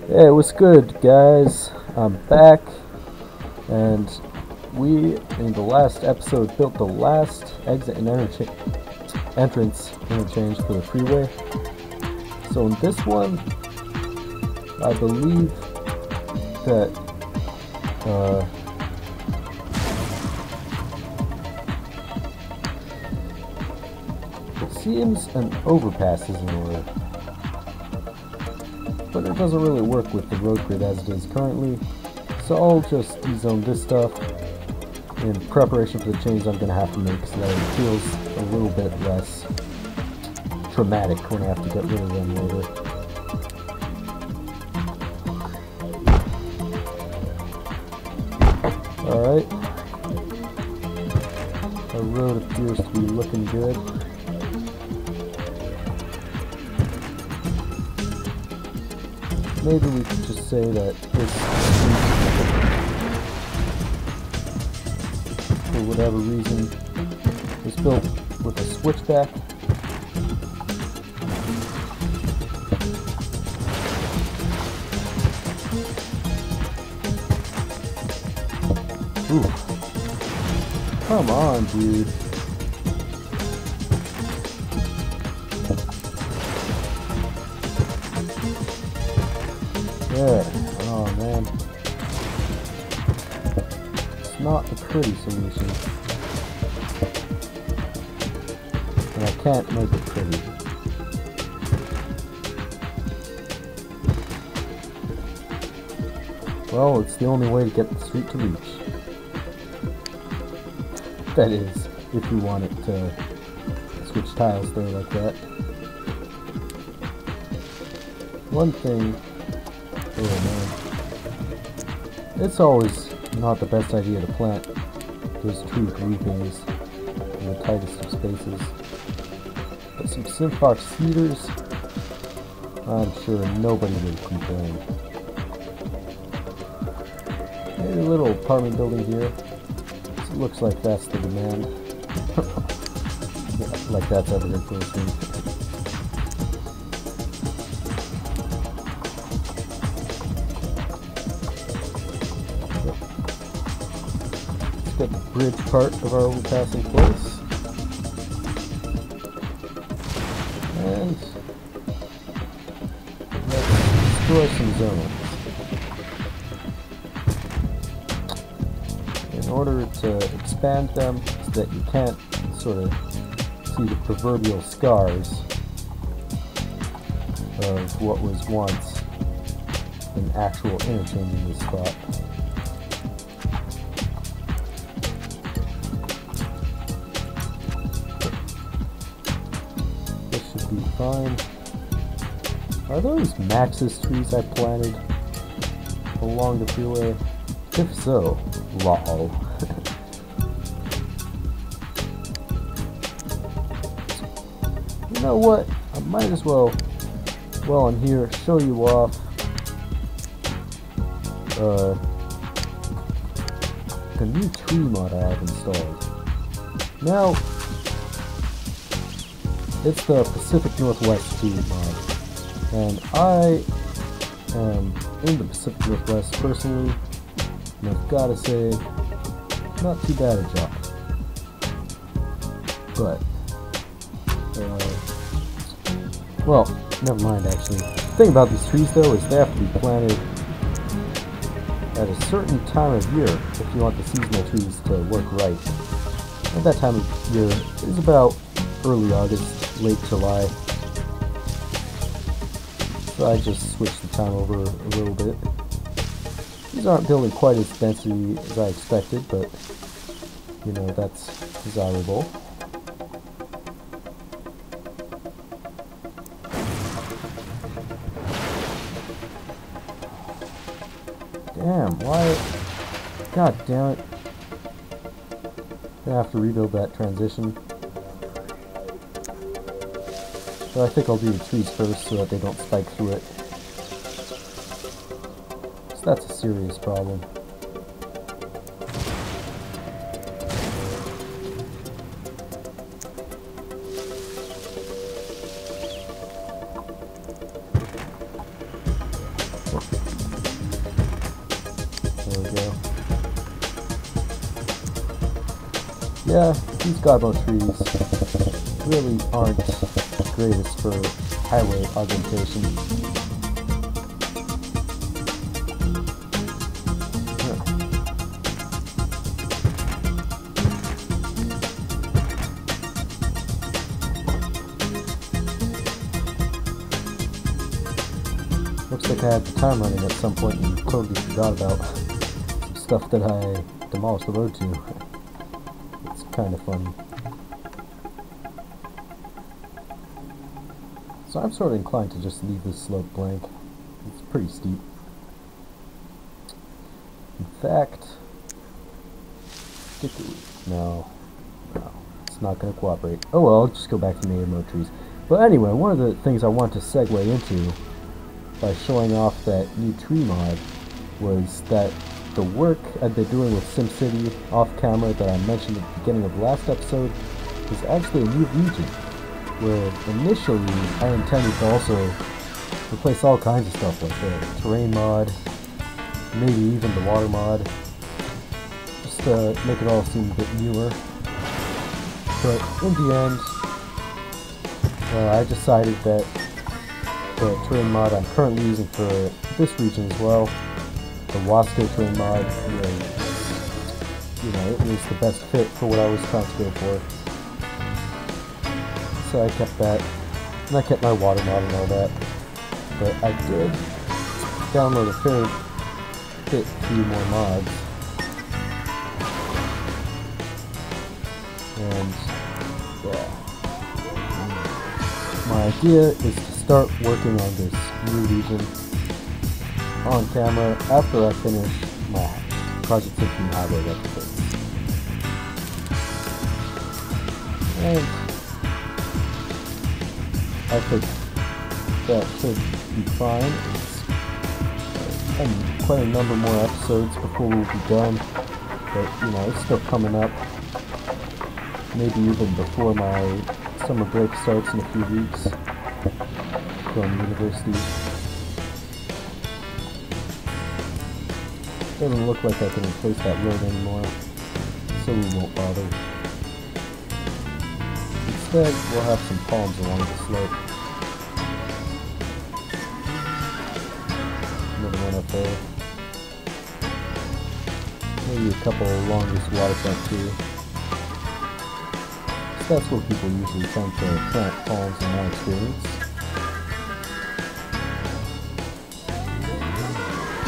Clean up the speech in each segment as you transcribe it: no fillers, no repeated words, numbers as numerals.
Hey, what's good, guys? I'm back, and we, in the last episode, built the last exit and entrance interchange for the freeway. So in this one, I believe that it seems an overpass is in order. But it doesn't really work with the road grid as it is currently, so I'll just dezone this stuff in preparation for the changes I'm going to have to make so that it feels a little bit less traumatic when I have to get rid of them later. Alright, our road appears to be looking good. Maybe we could just say that this, for whatever reason, is built with a switchback. Ooh. Come on, dude. Yeah. Oh man. It's not a pretty solution. And I can't make it pretty. Well, it's the only way to get the street to reach. That is, if you want it to switch tiles there like that. One thing, oh man, it's always not the best idea to plant those tree groupings in the tightest of spaces. But some Simfox cedars, I'm sure nobody would complain. Maybe a little apartment building here. It looks like that's the demand. Yeah, like that's evident for us. Let's get the bridge part of our overpass in place. And let's destroy some zones. In order to expand them so that you can't sort of see the proverbial scars of what was once an actual interchange in this spot. This should be fine. Are those Maxis trees I planted along the freeway? If so, lol. You know what? I might as well, while I'm here, show you off the new tree mod I have installed. Now, it's the Pacific Northwest tree mod, and I am in the Pacific Northwest personally. And I've got to say, not too bad a job. But, well, never mind actually. The thing about these trees though is they have to be planted at a certain time of year if you want the seasonal trees to work right. And that time of year is about early August, late July. So I just switched the time over a little bit. These aren't building quite as density as I expected, but, you know, that's desirable. Damn, why? God damn it. Gonna have to rebuild that transition. But I think I'll do the trees first so that they don't spike through it. That's a serious problem. There we go. Yeah, these Godmo trees really aren't the greatest for highway augmentation. Looks like I had the time running at some point and totally forgot about some stuff that I demolished the road to. It's kind of funny. So I'm sort of inclined to just leave this slope blank. It's pretty steep. In fact, no, it's not going to cooperate. Oh well, I'll just go back to native mode trees. But anyway, one of the things I want to segue into by showing off that new tree mod was that the work I've been doing with SimCity off camera that I mentioned at the beginning of the last episode is actually a new region, where initially I intended to also replace all kinds of stuff like the terrain mod, maybe even the water mod, just to make it all seem a bit newer. But in the end, I decided that the terrain mod I'm currently using for this region as well, the Wasco terrain mod, it was the best fit for what I was trying to go for. So I kept that, and I kept my water mod and all that. But I did download a few more mods. And yeah, my idea is to start working on this new region on camera after I finish my Project 15 highway episodes. And I think that should be fine. It's quite a number more episodes before we'll be done, but it's still coming up. Maybe even before my summer break starts in a few weeks from university. Doesn't look like I can replace that road anymore, so we won't bother. Instead, we'll have some palms along the slope. Another one up there. Maybe a couple along this waterfront too. So that's where people usually tend to plant palms in my experience.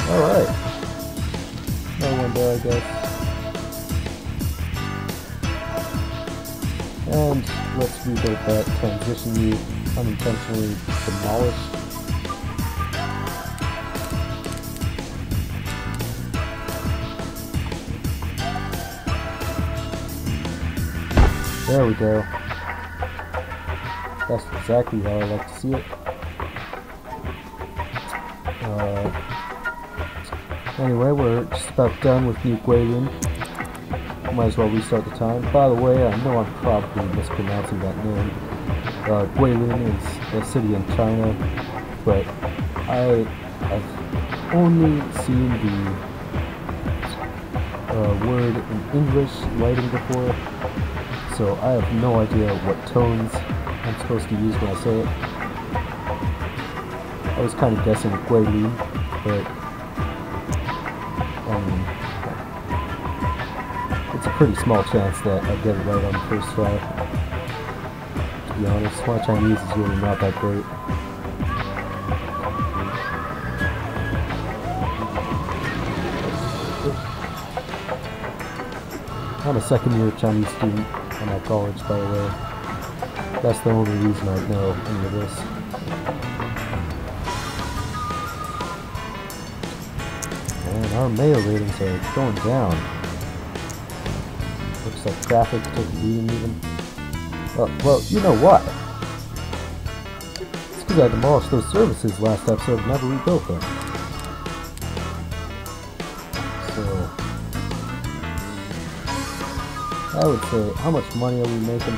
Alright. No one there, I guess. And let's rebuild that transition we unintentionally demolished. There we go. That's exactly how I like to see it. Anyway, we're just about done with New Guilin. Might as well restart the time. By the way, I know I'm probably mispronouncing that name. Guilin is a city in China, but I've only seen the word in English writing before, so I have no idea what tones I'm supposed to use when I say it. I was kind of guessing Guilin, but it's a pretty small chance that I get it right on the first try. To be honest, my Chinese is really not that great. I'm a second-year Chinese student at college, by the way. That's the only reason I know any of this. And our mail ratings are going down. Looks like traffic took a beating even. Well, you know why? It's because I demolished those services last episode and never rebuilt them. So, I would say, how much money are we making?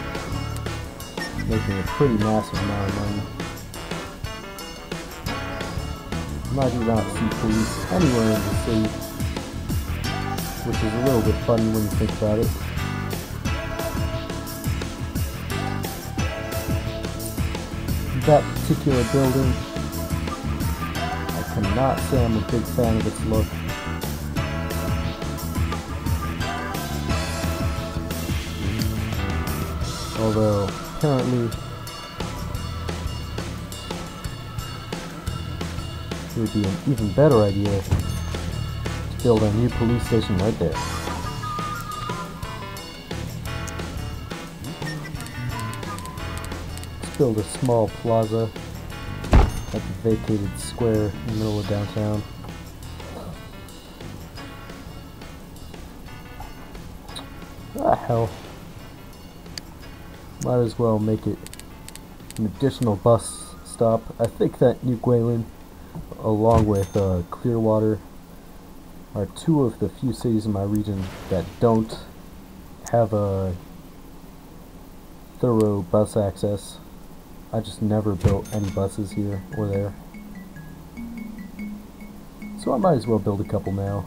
Making a pretty massive amount of money. And I do not see police anywhere in the city, which is a little bit funny when you think about it. That particular building, I cannot say I'm a big fan of its look. Although, apparently, it would be an even better idea to build a new police station right there. Let's build a small plaza at the vacated square in the middle of downtown. Ah, hell. Might as well make it an additional bus stop. I think that New Guilin, along with Clearwater, are two of the few cities in my region that don't have a thorough bus access. I just never built any buses here or there. So I might as well build a couple now.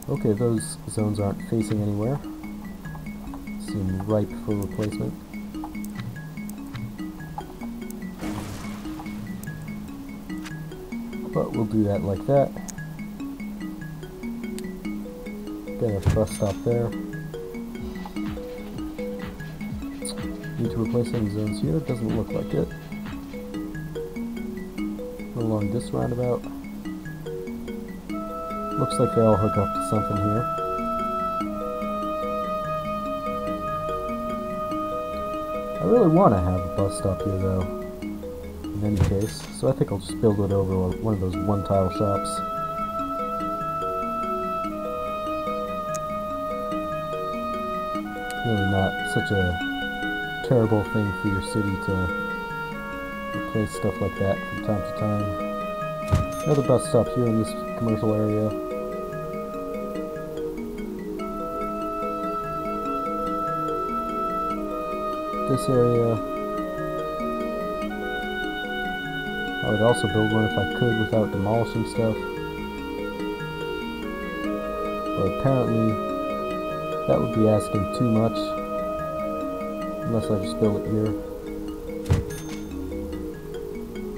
Okay, those zones aren't facing anywhere. Seem ripe for replacement. But we'll do that like that. Get a bus stop there. Need to replace any zones here? Doesn't look like it. Along this roundabout. Looks like they all hook up to something here. I really want to have a bus stop here though, in any case, so I think I'll just build it over one of those one-tile shops. Really not such a terrible thing for your city to replace stuff like that from time to time. Another bus stop here in this commercial area. This area, I would also build one if I could without demolishing stuff, but apparently that would be asking too much unless I just build it here,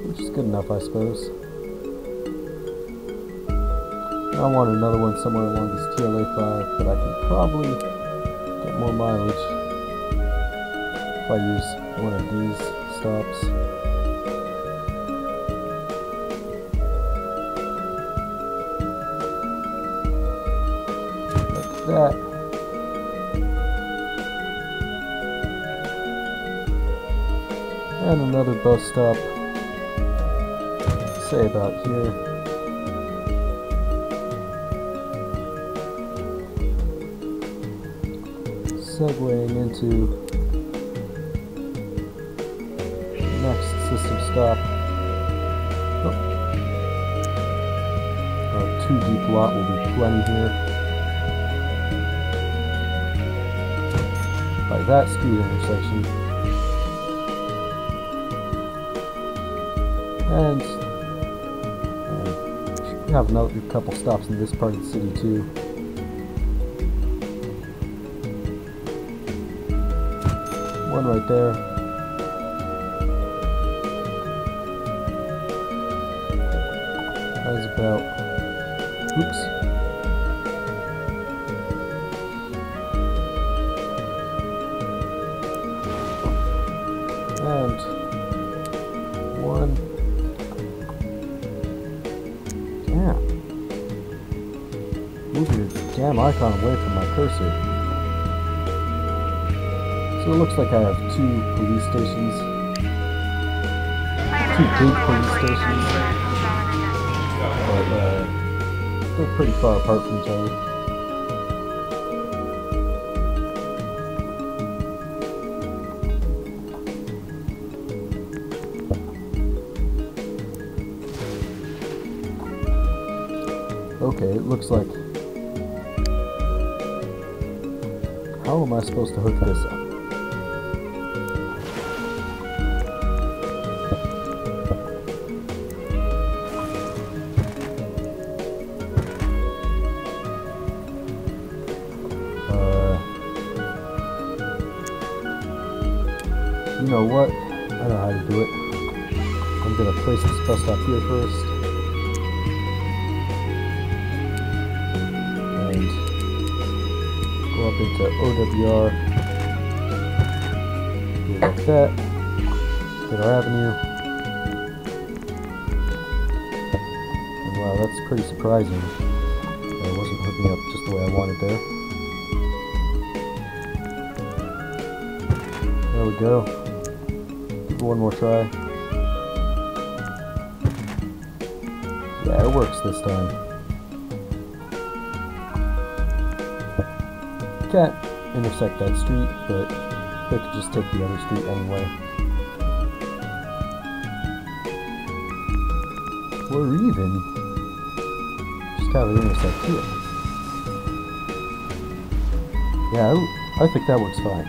which is good enough, I suppose. I want another one somewhere along this TLA 5, but I can probably get more mileage if I use one of these stops. Like that. And another bus stop, say about here. Segueing into next system stop. Oh. A 2 deep lot will be plenty here. By that street intersection. And we have another couple stops in this part of the city too. One right there. That is about, oops. And one. Damn. Move your damn icon away from my cursor. So it looks like I have 2 police stations. 2 big police stations. But they're pretty far apart from each other. Okay, it looks like... How am I supposed to hook this up? you know what? I know how to do it. I'm gonna place this bus stop here first. And go up into OWR. Do it like that. Get our avenue. And wow, that's pretty surprising. It wasn't hooking up just the way I wanted there. There we go. Give it one more try. Yeah, it works this time. Can't intersect that street, but they could just take the other street anyway. Or even just have it intersect here. Yeah, I think that works fine.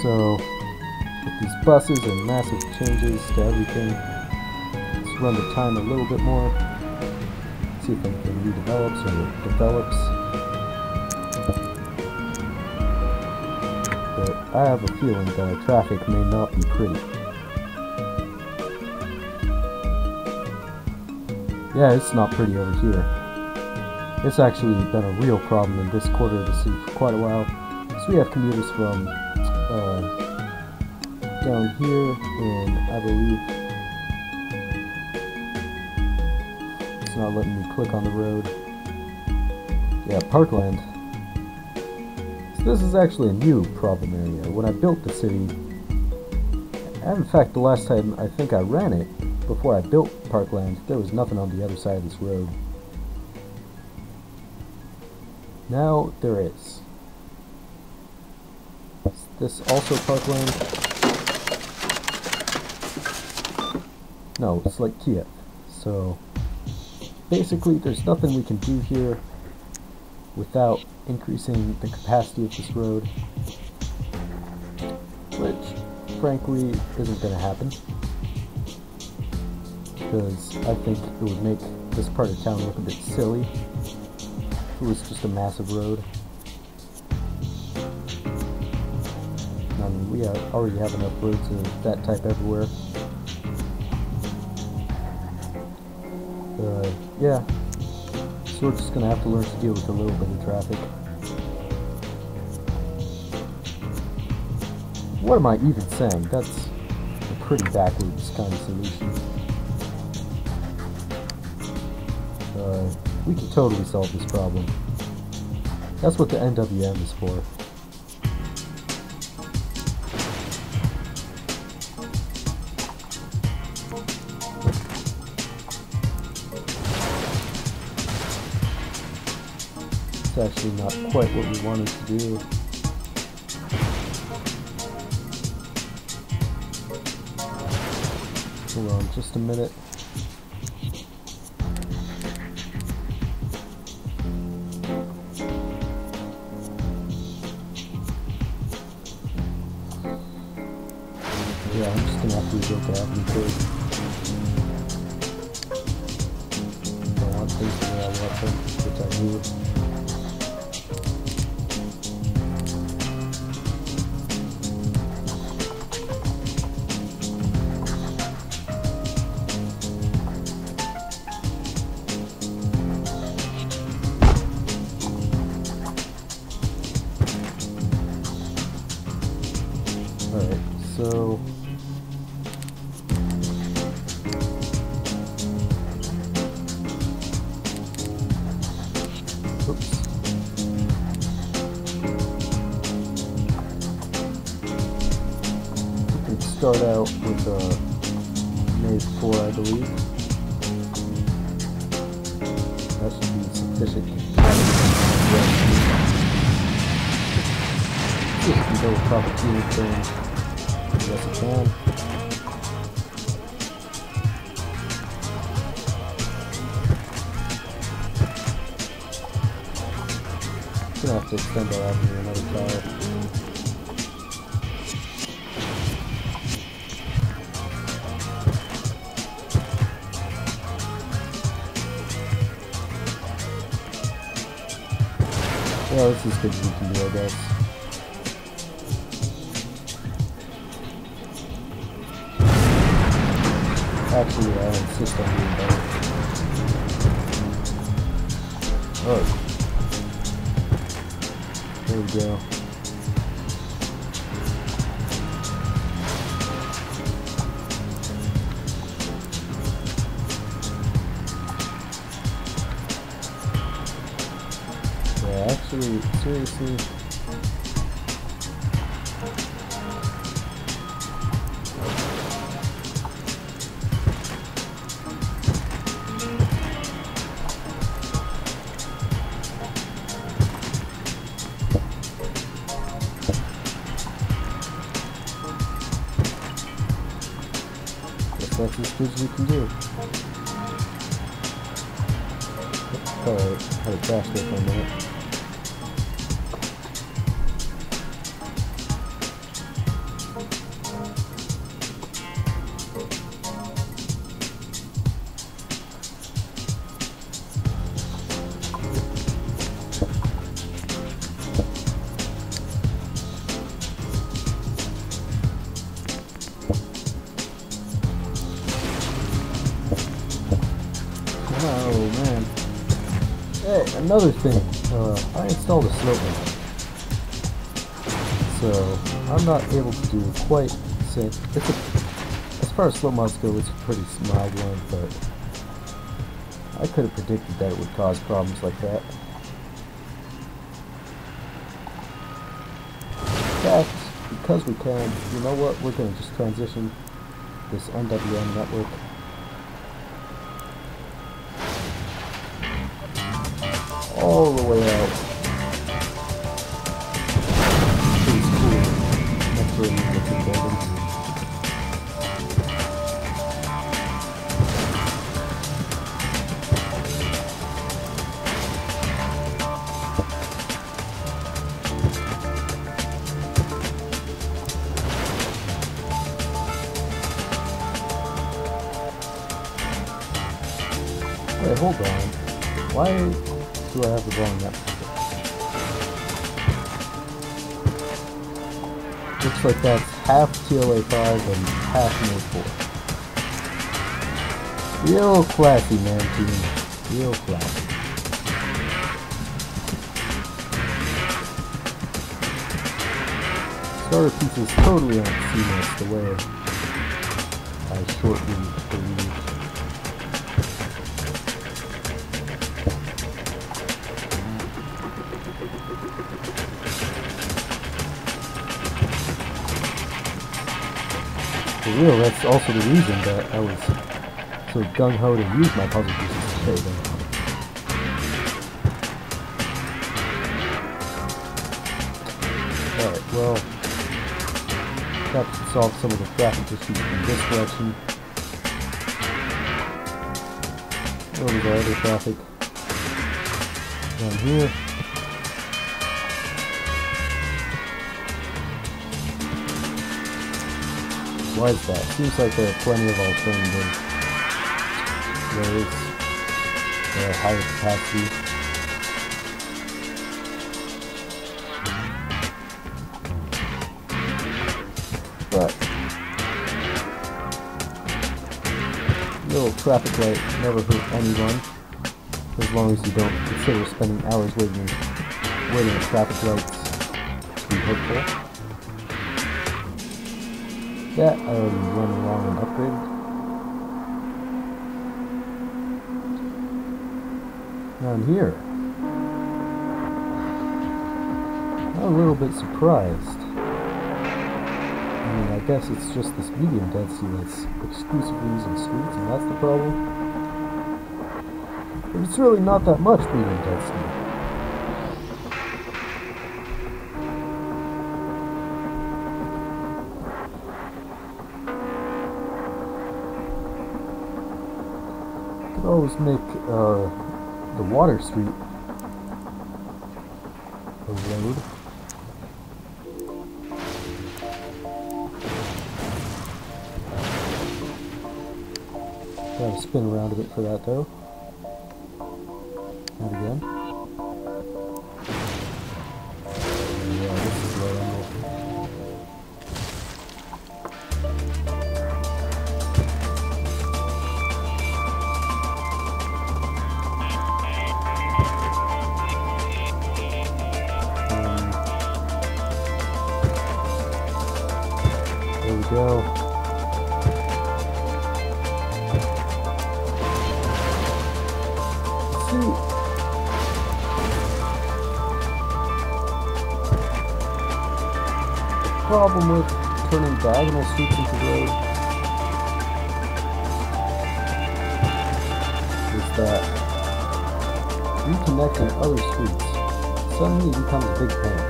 So, with these buses and massive changes to everything, let's run the time a little bit more. See if anything redevelops or develops. But I have a feeling that traffic may not be pretty. Yeah, it's not pretty over here. It's actually been a real problem in this quarter of the city for quite a while. So we have commuters from down here in, I believe, it's not letting me click on the road. Yeah, Parkland. So this is actually a new problem area. When I built the city, and in fact the last time I think I ran it, before I built Parkland, there was nothing on the other side of this road. Now there is. Is this also Parkland? No, it's like Kiev. So basically there's nothing we can do here without increasing the capacity of this road, which frankly isn't going to happen, because I think it would make this part of town look a bit silly if it was just a massive road. I mean, we already have enough roads of that type everywhere. Yeah, so we're just gonna have to learn to deal with a little bit of traffic. What am I even saying? That's a pretty backwards kind of solution. We can totally solve this problem. That's what the NWM is for. It's actually not quite what we wanted to do. Hold on just a minute. Yeah, I'm just gonna have to rebuild the avenue code. Don't want things the way I want them, which I need. Alright, so start out with Maze 4, I believe. That should be sufficient. See if we can go with proper tuning thing. Yes, it can. Gonna have to extend our avenue another tile. Well, this is good as we can do, I guess. Actually, I insist on doing better. Oh. There we go. Yeah, actually, seriously. That's as good as we can do. Alright, had a crash there for a minute. Oh man. Hey, another thing. I installed a slope mount. So I'm not able to do quite same. As far as slope mounts go, it's a pretty mild one, but I could have predicted that it would cause problems like that. In fact, because we can, you know what, we're going to just transition this NWM network all the way out. Pretty cool. That's really looking building. Wait, hold on. Why do I have the wrong network? Looks like that's half TLA5 and half Node 4. Real classy, man, team. Real classy. Starter pieces totally aren't seamless the way I shortly believe. For real, that's also the reason that I was so gung-ho to use my puzzle pieces today, though. Alright, well, that should solve some of the traffic issues in this direction. Over the other traffic. Down here. Why is that? Seems like there are plenty of alternative ways that are higher capacity. But little traffic light never hurt anyone, as long as you don't consider spending hours waiting at traffic lights to be hurtful. That I already run along and upgraded. Down here, I'm a little bit surprised. I mean, I guess it's just this medium density that's exclusively using streets, and that's the problem. But it's really not that much medium density. Always make the water street a road. Gotta spin around a bit for that though. And again. Yeah, this is right angle. There we go. Let's see. The problem with turning diagonal streets into road is that reconnecting other streets suddenly becomes a big pain.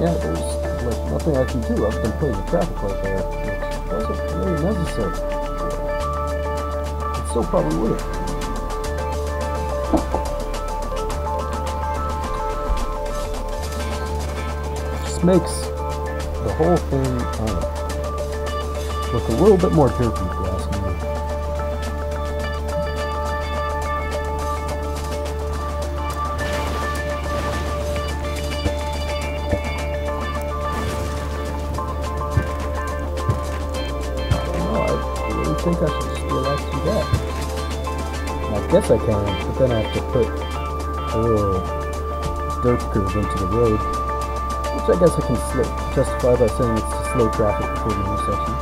Yeah, there's like nothing I can do other than putting a traffic light there, which wasn't really necessary. It still probably would have. Just makes the whole thing, I don't know, look a little bit more derpy, if you ask me. I think I should just be allowed to do that. I guess I can, but then I have to put a little dirt curve into the road, which I guess I can justify by saying it's to slow traffic before the intersection.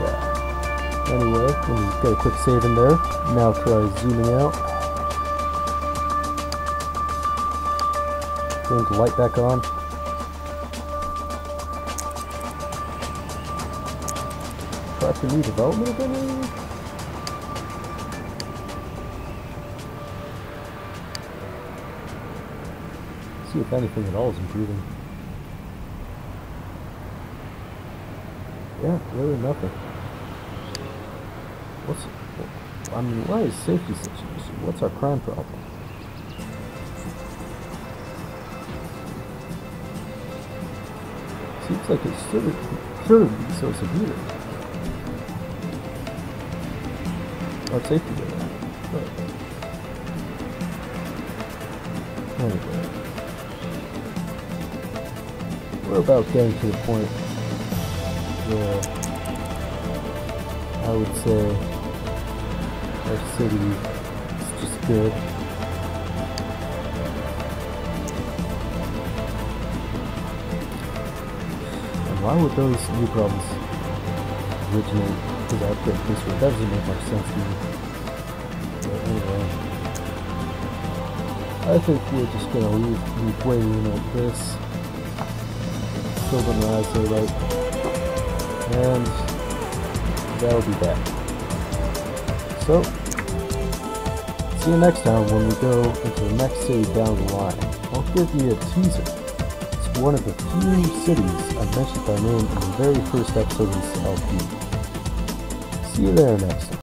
Yeah. Anyway, let me get a quick save in there. Now try zooming out. Turn the light back on. Try for new development again, maybe? See if anything at all is improving. Yeah, really nothing. I mean, why is safety such an issue? What's our crime problem? Seems like it shouldn't be so severe. Our safety data. But anyway, we're about getting to the point where I would say our city is just good. And why would those new problems originate? Because I upgrade this road. That doesn't make much sense to me. But anyway, I think we're just gonna leave waiting like this. Still gonna rise to the right. And that'll be that. So, see you next time when we go into the next city down the line. I'll give you a teaser. It's one of the few cities I mentioned by name in the very first episode of this LP. See you there next time.